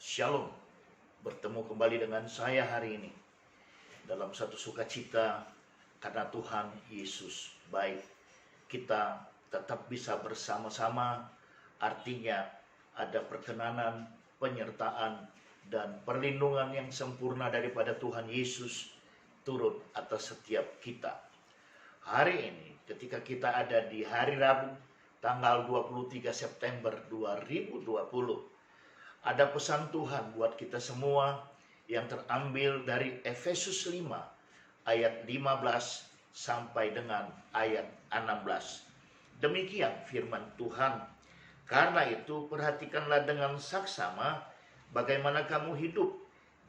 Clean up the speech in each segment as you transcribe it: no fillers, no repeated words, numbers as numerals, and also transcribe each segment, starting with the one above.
Shalom, bertemu kembali dengan saya hari ini dalam satu sukacita karena Tuhan Yesus baik. Kita tetap bisa bersama-sama, artinya ada perkenanan, penyertaan, dan perlindungan yang sempurna daripada Tuhan Yesus turut atas setiap kita. Hari ini ketika kita ada di hari Rabu tanggal 23 September 2020, ada pesan Tuhan buat kita semua yang terambil dari Efesus 5 ayat 15 sampai dengan ayat 16. Demikian firman Tuhan. Karena itu perhatikanlah dengan saksama bagaimana kamu hidup.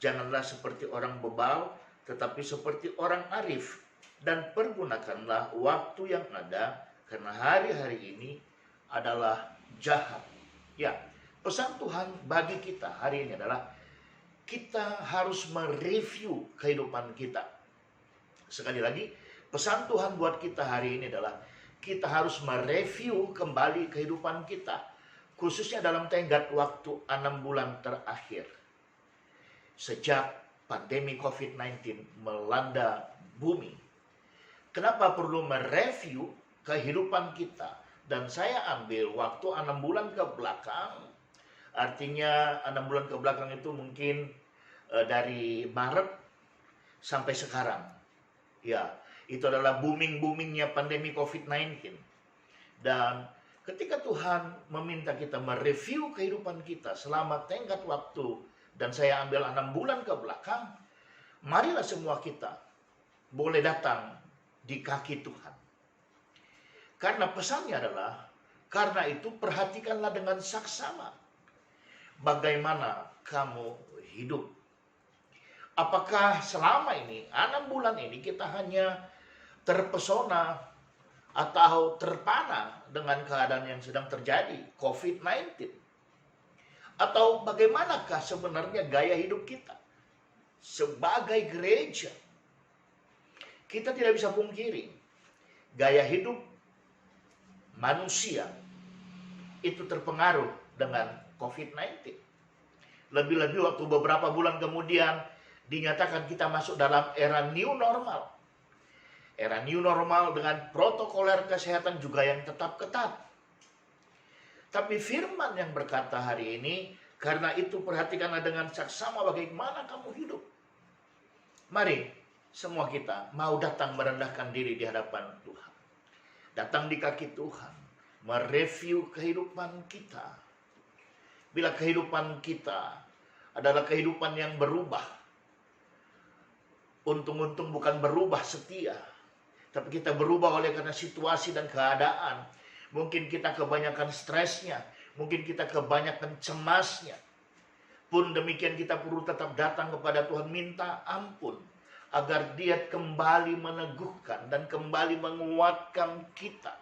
Janganlah seperti orang bebal, tetapi seperti orang arif. Dan pergunakanlah waktu yang ada, karena hari-hari ini adalah jahat. Ya, pesan Tuhan bagi kita hari ini adalah kita harus mereview kehidupan kita. Sekali lagi, pesan Tuhan buat kita hari ini adalah kita harus mereview kembali kehidupan kita, khususnya dalam tenggat waktu 6 bulan terakhir. Sejak pandemi COVID-19 melanda bumi, kenapa perlu mereview kehidupan kita? Dan saya ambil waktu 6 bulan ke belakang. Artinya 6 bulan ke belakang itu mungkin dari Maret sampai sekarang. Ya, itu adalah booming-boomingnya pandemi COVID-19. Dan ketika Tuhan meminta kita mereview kehidupan kita selama tenggat waktu, dan saya ambil 6 bulan ke belakang, marilah semua kita boleh datang di kaki Tuhan. Karena pesannya adalah, karena itu perhatikanlah dengan saksama bagaimana kamu hidup. Apakah selama ini, 6 bulan ini kita hanya terpesona atau terpana dengan keadaan yang sedang terjadi, COVID-19? Atau bagaimanakah sebenarnya gaya hidup kita? Sebagai gereja, kita tidak bisa pungkiri, gaya hidup manusia itu terpengaruh dengan COVID-19. Lebih-lebih waktu beberapa bulan kemudian dinyatakan kita masuk dalam era new normal. Era new normal dengan protokoler kesehatan juga yang tetap ketat. Tapi firman yang berkata hari ini, karena itu perhatikanlah dengan saksama bagaimana kamu hidup. Mari semua kita mau datang merendahkan diri di hadapan Tuhan. Datang di kaki Tuhan, mereview kehidupan kita. Bila kehidupan kita adalah kehidupan yang berubah, untung-untung bukan berubah setia, tapi kita berubah oleh karena situasi dan keadaan. Mungkin kita kebanyakan stresnya, mungkin kita kebanyakan cemasnya. Pun demikian kita perlu tetap datang kepada Tuhan, minta ampun, agar Dia kembali meneguhkan dan kembali menguatkan kita.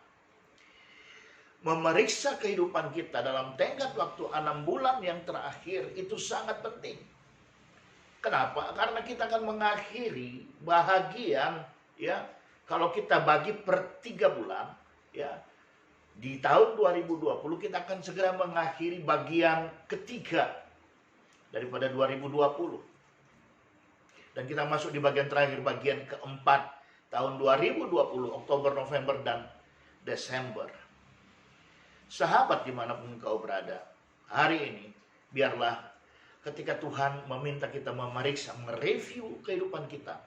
Memeriksa kehidupan kita dalam tenggat waktu 6 bulan yang terakhir itu sangat penting. Kenapa? Karena kita akan mengakhiri bahagian, ya, kalau kita bagi per 3 bulan, ya, di tahun 2020 kita akan segera mengakhiri bagian ketiga daripada 2020. Dan kita masuk di bagian terakhir, bagian keempat tahun 2020, Oktober, November, dan Desember. Sahabat dimanapun kau berada, hari ini biarlah ketika Tuhan meminta kita memeriksa, mereview kehidupan kita,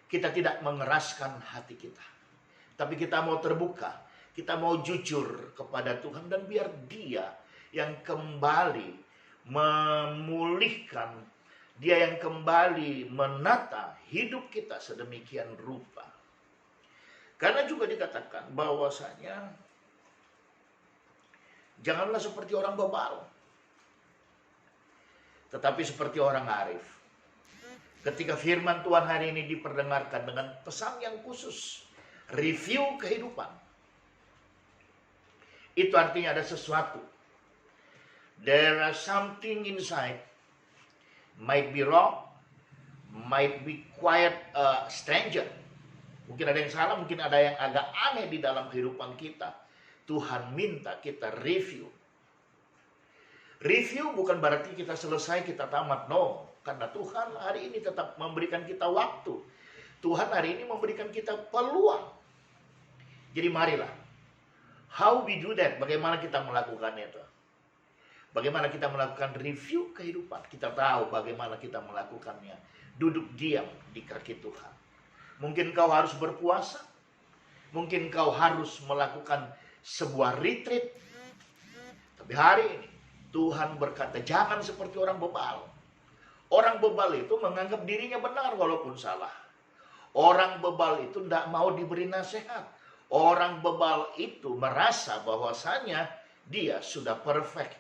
kita tidak mengeraskan hati kita, tapi kita mau terbuka, kita mau jujur kepada Tuhan, dan biar Dia yang kembali memulihkan, Dia yang kembali menata hidup kita sedemikian rupa. Karena juga dikatakan bahwasanya janganlah seperti orang bebal, tetapi seperti orang arif. Ketika firman Tuhan hari ini diperdengarkan dengan pesan yang khusus, review kehidupan, itu artinya ada sesuatu. There is something inside. Might be wrong, might be quite stranger. Mungkin ada yang salah, mungkin ada yang agak aneh di dalam kehidupan kita. Tuhan minta kita review. Review bukan berarti kita selesai, kita tamat. No, karena Tuhan hari ini tetap memberikan kita waktu. Tuhan hari ini memberikan kita peluang. Jadi marilah. How we do that? Bagaimana kita melakukan itu? Bagaimana kita melakukan review kehidupan? Kita tahu bagaimana kita melakukannya. Duduk diam di kaki Tuhan. Mungkin kau harus berpuasa. Mungkin kau harus melakukan sebuah retreat. Tapi hari ini Tuhan berkata, jangan seperti orang bebal. Orang bebal itu menganggap dirinya benar walaupun salah. Orang bebal itu tidak mau diberi nasihat. Orang bebal itu merasa bahwasanya dia sudah perfect.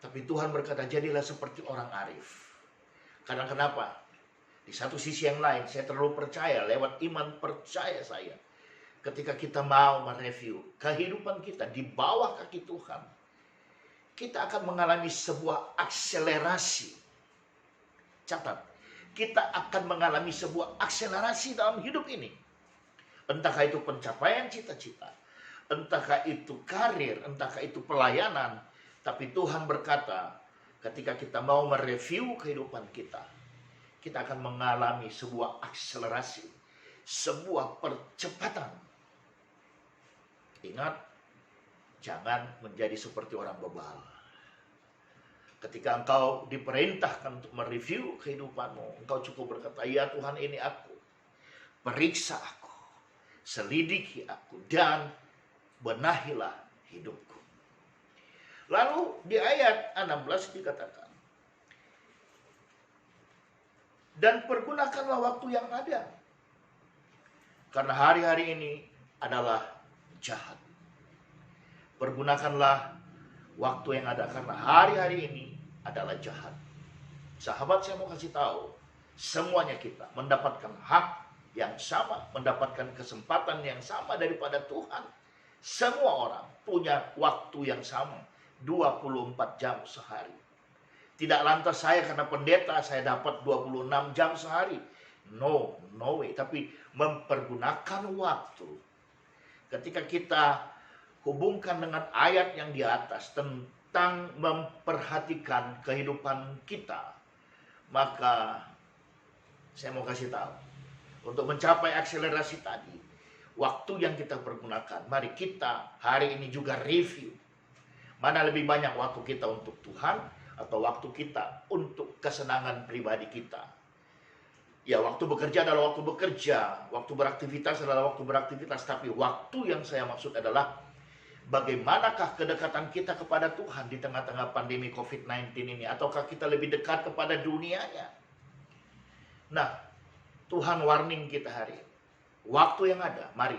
Tapi Tuhan berkata, jadilah seperti orang arif. Karena kenapa? Di satu sisi yang lain, saya terlalu percaya, lewat iman percaya saya. Ketika kita mau mereview kehidupan kita di bawah kaki Tuhan, kita akan mengalami sebuah akselerasi. Catat, kita akan mengalami sebuah akselerasi dalam hidup ini. Entahkah itu pencapaian cita-cita, entahkah itu karir, entahkah itu pelayanan. Tapi Tuhan berkata, ketika kita mau mereview kehidupan kita, kita akan mengalami sebuah akselerasi, sebuah percepatan. Ingat, jangan menjadi seperti orang bebal. Ketika engkau diperintahkan untuk mereview kehidupanmu, engkau cukup berkata, ya Tuhan, ini aku. Periksa aku, selidiki aku, dan benahilah hidupku. Lalu di ayat 16 dikatakan, dan pergunakanlah waktu yang ada. Karena hari-hari ini adalah jahat. Pergunakanlah waktu yang ada, karena hari-hari ini adalah jahat. Sahabat, saya mau kasih tahu, semuanya kita mendapatkan hak yang sama, mendapatkan kesempatan yang sama daripada Tuhan. Semua orang punya waktu yang sama, 24 jam sehari. Tidak lantas saya karena pendeta saya dapat 26 jam sehari. No way. Tapi mempergunakan waktu. Ketika kita hubungkan dengan ayat yang di atas tentang memperhatikan kehidupan kita, maka saya mau kasih tahu, untuk mencapai akselerasi tadi, waktu yang kita pergunakan, mari kita hari ini juga review. Mana lebih banyak waktu kita untuk Tuhan atau waktu kita untuk kesenangan pribadi kita. Ya, waktu bekerja adalah waktu bekerja, waktu beraktivitas adalah waktu beraktivitas, tapi waktu yang saya maksud adalah bagaimanakah kedekatan kita kepada Tuhan di tengah-tengah pandemi COVID-19 ini, ataukah kita lebih dekat kepada dunianya? Nah, Tuhan warning kita hari ini. Waktu yang ada, mari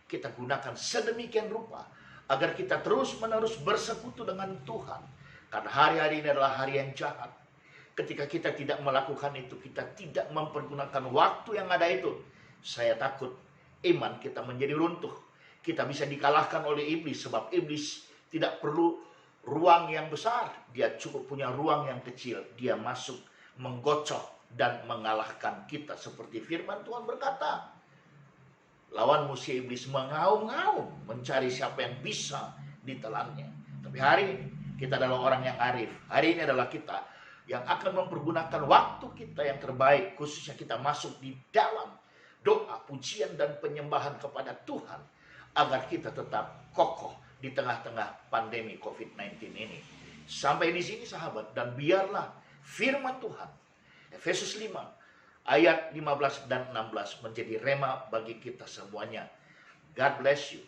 kita gunakan sedemikian rupa agar kita terus-menerus bersekutu dengan Tuhan. Karena hari-hari ini adalah hari yang jahat. Ketika kita tidak melakukan itu, kita tidak mempergunakan waktu yang ada itu, saya takut iman kita menjadi runtuh. Kita bisa dikalahkan oleh iblis, sebab iblis tidak perlu ruang yang besar. Dia cukup punya ruang yang kecil. Dia masuk, menggocok, dan mengalahkan kita. Seperti firman Tuhan berkata, lawan musuh iblis mengaum-ngaum, mencari siapa yang bisa ditelannya. Tapi hari ini, kita adalah orang yang arif. Hari ini adalah kita yang akan mempergunakan waktu kita yang terbaik, khususnya kita masuk di dalam doa, pujian, dan penyembahan kepada Tuhan, agar kita tetap kokoh di tengah-tengah pandemi COVID-19 ini. Sampai di sini sahabat, dan biarlah firman Tuhan, Efesus 5, ayat 15 dan 16 menjadi rema bagi kita semuanya. God bless you.